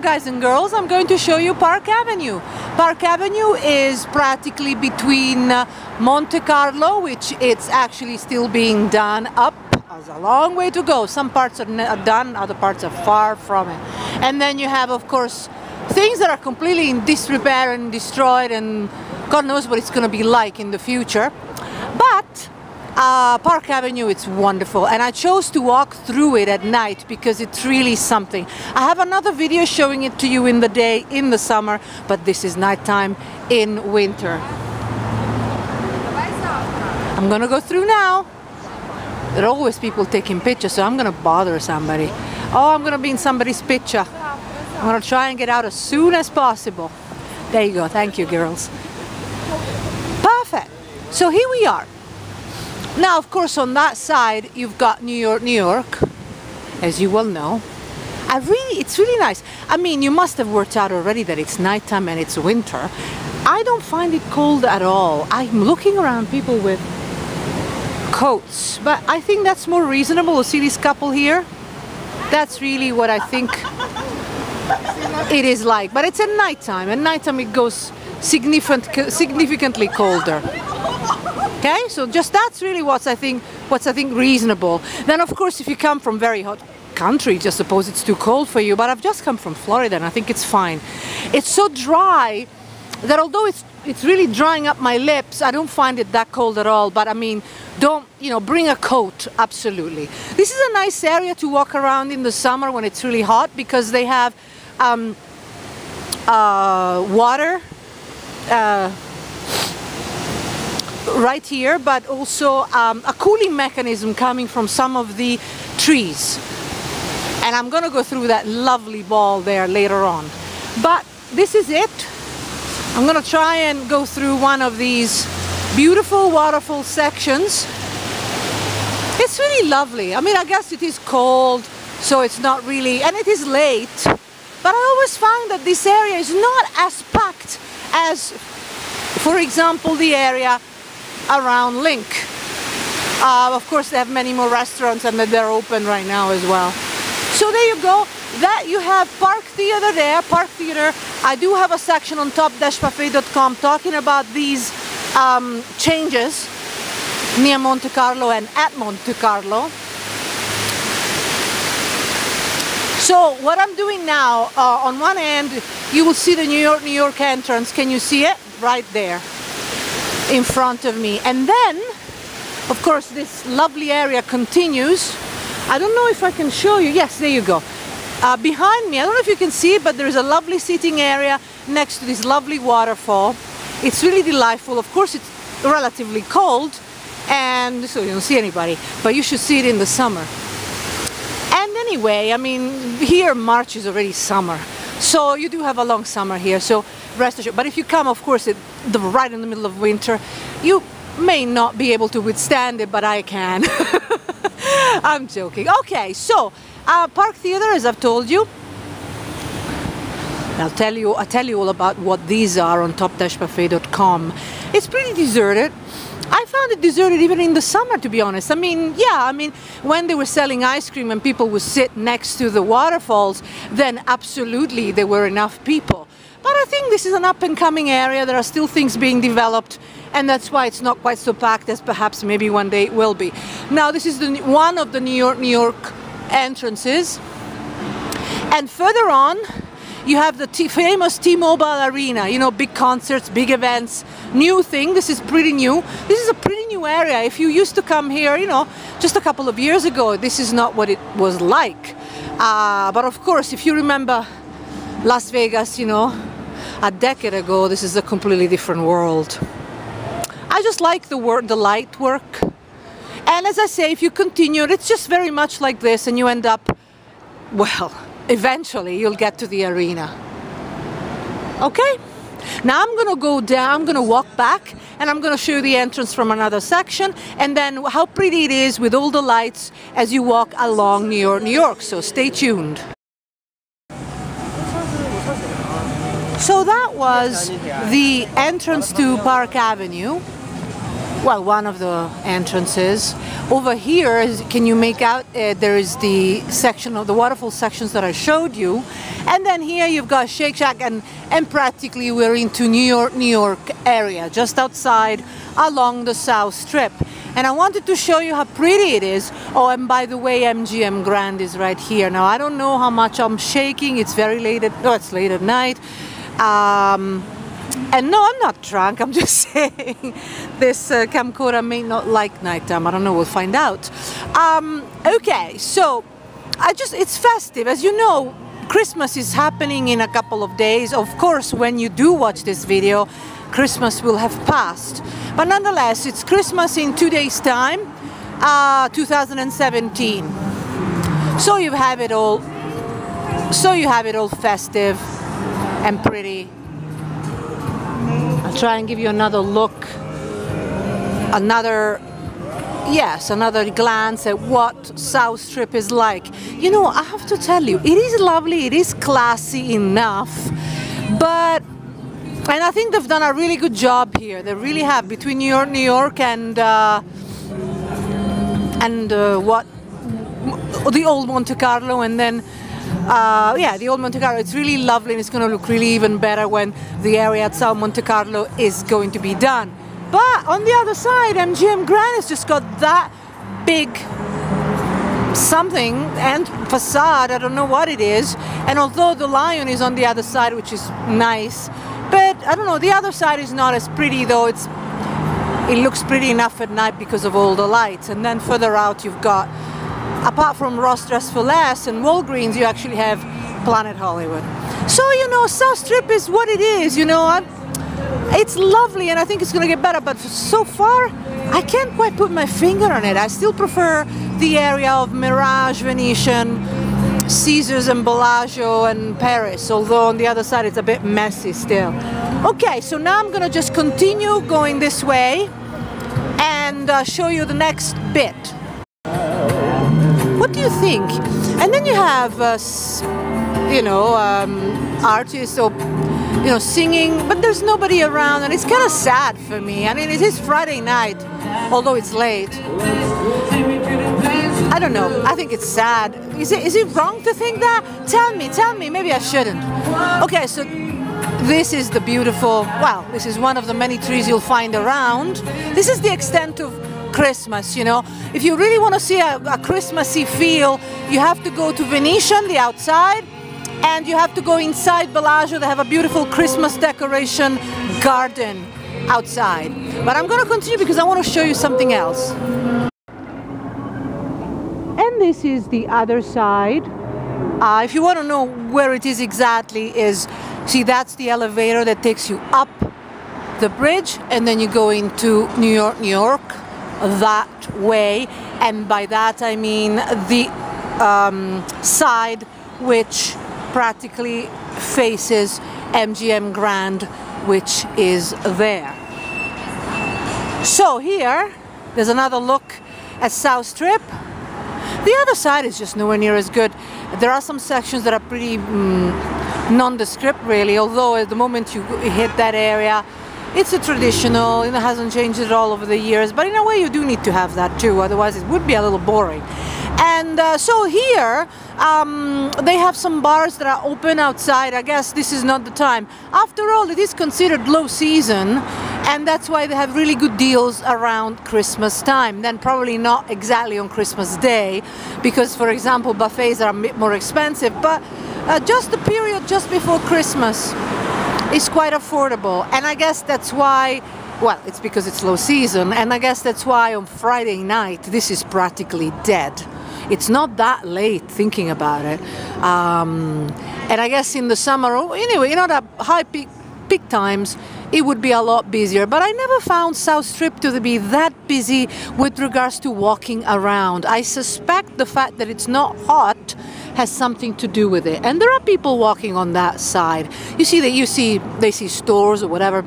guys and girls, I'm going to show you Park Avenue. Park Avenue is practically between Monte Carlo, which it's actually still being done up. There's a long way to go. Some parts are done, other parts are far from it. And then you have, of course, things that are completely in disrepair and destroyed, and God knows what it's going to be like in the future. But Park Avenue, it's wonderful, and I chose to walk through it at night because it's really something. I have another video showing it to you in the day, in the summer, but this is nighttime in winter. I'm gonna go through now. There are always people taking pictures, so I'm gonna bother somebody. Oh, I'm gonna be in somebody's picture. I'm gonna try and get out as soon as possible. There you go, thank you girls. Perfect, so here we are. Now, of course, on that side, you've got New York, New York, as you well know. It's really nice. I mean, you must have worked out already that it's nighttime and it's winter. I don't find it cold at all. I'm looking around people with coats, but I think that's more reasonable. You see this couple here? That's really what I think it is like. But it's at nighttime. At nighttime it goes significantly colder. Okay, so just that's really what's I think reasonable. Then of course if you come from very hot country, just suppose it's too cold for you, but I've just come from Florida and I think it's fine. It's so dry that although it's really drying up my lips, I don't find it that cold at all. But I mean, don't, you know, bring a coat, absolutely. This is a nice area to walk around in the summer when it's really hot, because they have water right here, but also a cooling mechanism coming from some of the trees. And I'm gonna go through that lovely ball there later on. But this is it. I'm gonna try and go through one of these beautiful waterfall sections. It's really lovely. I mean, I guess it is cold, so it's not really, and it is late, but I always find that this area is not as packed as, for example, the area around Link. Of course they have many more restaurants and they're open right now as well. So there you go. That you have Park Theater there, Park Theater. I do have a section on top-buffet.com talking about these changes near Monte Carlo and at Monte Carlo. So what I'm doing now, on one end you will see the New York, New York entrance. Can you see it? Right there in front of me. And then of course this lovely area continues. I don't know if I can show you. Yes, there you go. Behind me, I don't know if you can see it, but there is a lovely sitting area next to this lovely waterfall. It's really delightful. Of course it's relatively cold, and so you don't see anybody, but you should see it in the summer. And anyway, I mean, here March is already summer, so you do have a long summer here, so rest assured. But if you come, of course, right in the middle of winter, you may not be able to withstand it, but I can. I'm joking. Okay, so Park Theater, as I've told you. I'll tell you all about what these are on top-buffet.com. It's pretty deserted. I found it deserted even in the summer, to be honest. I mean, yeah, I mean, when they were selling ice cream and people would sit next to the waterfalls, then absolutely there were enough people. But I think this is an up-and-coming area. There are still things being developed, and that's why it's not quite so packed as perhaps maybe one day it will be. Now, this is one of the New York entrances. And further on, you have the famous T-Mobile Arena, you know, big concerts, big events, new thing. This is pretty new. This is a pretty new area. If you used to come here, you know, just a couple of years ago, this is not what it was like. But of course, if you remember Las Vegas, you know, a decade ago, this is a completely different world. I just like the light work. And as I say, if you continue, it's just very much like this, and you end up, well, eventually you'll get to the arena. Okay? Now I'm gonna go down, I'm gonna walk back, and I'm gonna show you the entrance from another section, and then how pretty it is with all the lights as you walk along New York, New York. So stay tuned. So that was the entrance to Park Avenue. well, one of the entrances. Over here, can you make out, there is the section of the waterfall sections that I showed you. And then here you've got Shake Shack, and practically we're into New York area, just outside along the South Strip. And I wanted to show you how pretty it is. Oh, and by the way, MGM Grand is right here. Now, I don't know how much I'm shaking. It's very late it's late at night. And no, I'm not drunk. I'm just saying this camcorder may not like nighttime. I don't know. We'll find out. Okay, so it's festive. As you know, Christmas is happening in a couple of days. Of course, when you do watch this video, Christmas will have passed. But nonetheless, it's Christmas in 2 days' time, 2017. So you have it all festive and pretty. I'll try and give you another look, another glance at what South Strip is like. You know, I have to tell you, it is lovely, it is classy enough, and I think they've done a really good job here. They really have, between New York and what, the old Monte Carlo, and then the old Monte Carlo. It's really lovely, and it's going to look really even better when the area at South Monte Carlo is going to be done. But on the other side, MGM Grand has just got that big something and facade. I don't know what it is. And although the lion is on the other side, which is nice, but I don't know, the other side is not as pretty, though it looks pretty enough at night because of all the lights. And then further out you've got, apart from Ross Dress for Less and Walgreens, you actually have Planet Hollywood. So, you know, South Strip is what it is, you know. It's lovely, and I think it's going to get better, but so far I can't quite put my finger on it. I still prefer the area of Mirage, Venetian, Caesars and Bellagio and Paris, although on the other side it's a bit messy still. Okay, so now I'm going to just continue going this way and show you the next bit. What do you think? And then you have, artists or singing, but there's nobody around, and it's kind of sad for me. I mean, it is Friday night, although it's late. I don't know. I think it's sad. Is it wrong to think that? Tell me. Maybe I shouldn't. Okay, so this is the beautiful, well, this is one of the many trees you'll find around. This is the extent of Christmas, you know. If you really want to see a Christmassy feel, you have to go to Venetian, the outside, and you have to go inside Bellagio. They have a beautiful Christmas decoration garden outside. But I'm going to continue because I want to show you something else. And this is the other side. If you want to know where it is exactly, see, that's the elevator that takes you up the bridge, and then you go into New York that way. And by that I mean the side which practically faces MGM Grand, which is there. So here, there's another look at South Strip. The other side is just nowhere near as good. There are some sections that are pretty nondescript, really, although at the moment you hit that area, it's a traditional, it hasn't changed at all over the years, but in a way you do need to have that too, otherwise it would be a little boring. And so here, they have some bars that are open outside. I guess this is not the time. After all, it is considered low season, and that's why they have really good deals around Christmas time. Then probably not exactly on Christmas Day, because, for example, buffets are a bit more expensive, but just the period just before Christmas is quite affordable. And I guess that's why, well, it's because it's low season, and I guess that's why on Friday night this is practically dead. It's not that late, thinking about it. And I guess in the summer, anyway, you know, the high peak times, it would be a lot busier. But I never found South Strip to be that busy with regards to walking around. I suspect the fact that it's not hot has something to do with it. And there are people walking on that side. You see they see stores or whatever,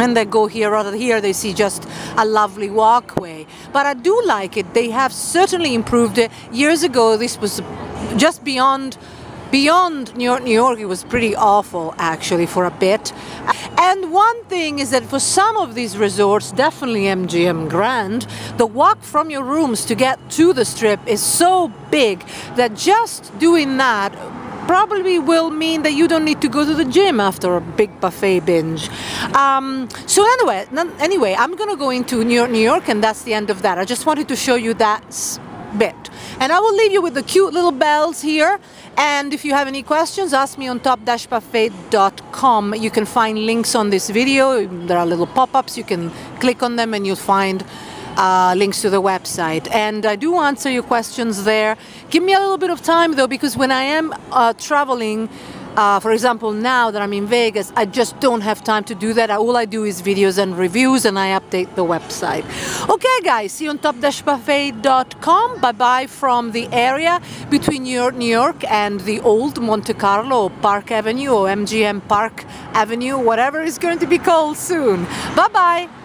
and they go here, or here they see just a lovely walkway. But I do like it. They have certainly improved it. Years ago, this was just beyond New York. It was pretty awful, actually, for a bit. And one thing is that for some of these resorts, definitely MGM Grand, the walk from your rooms to get to the Strip is so big that just doing that probably will mean that you don't need to go to the gym after a big buffet binge. So anyway, I'm gonna go into New York, and that's the end of that. I just wanted to show you that bit. And I will leave you with the cute little bells here. And if you have any questions, ask me on top-buffet.com. You can find links on this video. There are little pop-ups. You can click on them and you'll find links to the website. And I do answer your questions there. Give me a little bit of time though, because when I am traveling, for example, now that I'm in Vegas, I just don't have time to do that. All I do is videos and reviews, and I update the website. Okay, guys, see you on top-buffet.com. Bye-bye from the area between New York and the old Monte Carlo, or Park Avenue, or MGM Park Avenue, whatever it's going to be called soon. Bye-bye.